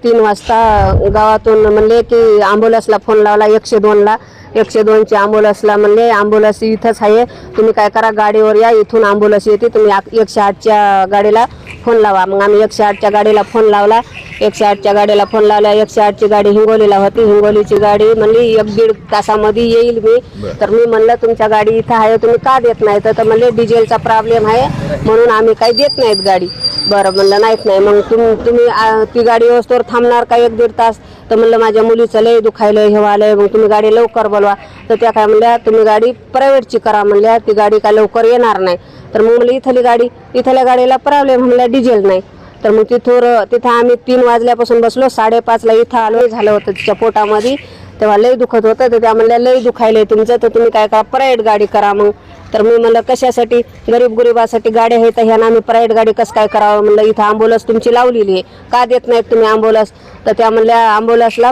3 वाजता गावातून म्हणले की ॲम्ब्युलन्सला फोन लावला 102ला 102ची ॲम्ब्युलन्सला म्हणले ॲम्ब्युलन्स इथंच आहे, तुम्ही काय करा गाडीवर या, इथून ॲम्ब्युलन्स येते, तुम्ही 108च्या गाडीला फोन लावा. मग आम्ही 108च्या गाडीला फोन लावला. 108च्या गाडीला फोन लावला. 108ची गाडी हिंगोलीला होती. हिंगोलीची गाडी म्हणली 1-1.5 तासामध्ये येईल मी. तर मी म्हणलं तुमच्या गाडी इथं आहे, तुम्ही का देत नाही? तर म्हणले डिझेलचा प्रॉब्लेम आहे म्हणून आम्ही काही देत नाहीत गाडी. बरं म्हणलं नाहीत नाही. मग तुम्ही ती गाडी व्यवस्थेवर थांबणार का 1-1.5 तास? तर म्हणलं माझ्या मुलीचं लय दुखायलं हे व्हायलंय, मग तुम्ही गाडी लवकर बोलवा. तर त्या काय म्हणल्या तुम्ही गाडी प्रायव्हेटची करा म्हणल्या, ती गाडी काय लवकर येणार नाही. तर मग म्हणलं इथल्या गाडीला प्रॉब्लेम म्हणलं डिझेल नाही. तर मग तिथं आम्ही 3 वाजल्यापासून बसलो. 5:30ला इथं आलो. झालं होतं तिच्या पोटामध्ये, तेव्हा लय दुखत होतं. तर त्या म्हणल्या लय दुखायलंय तुमचं, तर तुम्ही काय करा प्रायव्हेट गाडी करा. मग तर मी म्हणलं कशासाठी? गरिबासाठी गाडी आहे, तर ह्यानं आम्ही प्रायव्हेट गाडी कसं काय करावं? म्हणलं इथं ॲम्ब्युलन्स तुमची लावलेली आहे, का देत नाहीत तुम्ही ॲम्ब्युलन्स? तर त्या म्हणल्या ॲम्ब्युलन्सला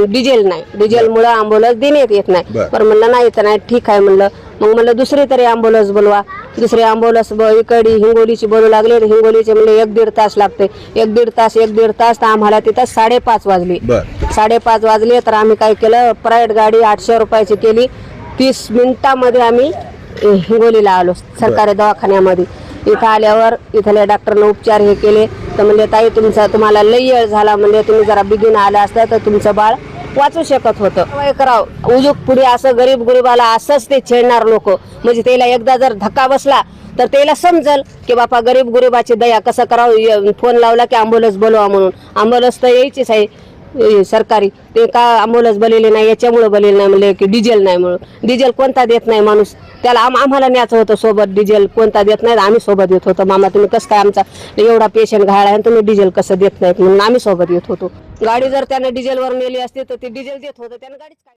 डिझेल नाही, डिझेलमुळं ॲम्ब्युलन्स देण्यात येत नाही. बरं म्हणलं नाही तर नाही, ठीक आहे म्हणलं. मग म्हणलं दुसरी तरी ॲम्ब्युलन्स बोलवा. दुसरी ॲम्ब्युलन्स इकडे हिंगोलीची बोलू लागले. हिंगोलीचे म्हणले 1-1.5 तास लागते. 1-1.5 तास तर आम्हाला तिथं 5:30 वाजले. 5:30 वाजले. तर आम्ही काय केलं, प्रायव्हेट गाडी 800 रुपयाची केली. 30 मिनिटामध्ये आम्ही हिंगोलीला आलो सरकारी दवाखान्यामध्ये. इथं आल्यावर इथल्या डॉक्टरनं उपचार हे केले. तर म्हणले ताई तुम्हाला लई वेळ झाला, म्हणजे तुम्ही जरा बिगिन आला असता तर तुमचं बाळ वाचू शकत होतं. काय करावं, उजूक पुढे असं गरीबाला असंच ते छेडणार लोक. म्हणजे त्याला एकदा जर धक्का बसला तर त्याला समजल की बापा गरिबाची दया कसं करावं. फोन लावला की ॲम्ब्युलन्स बोलवा म्हणून. ॲम्ब्युलन्स तर यायचीच आहे सरकारी, ते का ॲम्ब्युलन्स बोललेले नाही, याच्यामुळे बोललेलं नाही म्हणले की डिझेल नाही म्हणून. डिझेल कोणता देत नाही माणूस, त्याला आम्हाला न्यायचं होतं सोबत. डिझेल कोणता देत नाही, आम्ही सोबत येत होतो. मामा तुम्ही कसं काय, आमचा एवढा पेशंट घायला आहे तुम्ही डिझेल कसं देत नाहीत म्हणून आम्ही सोबत येत होतो. गाडी जर त्यानं डिझेलवर नेली असती तर ती डिझेल देत होतं त्यानं गाडीच काय.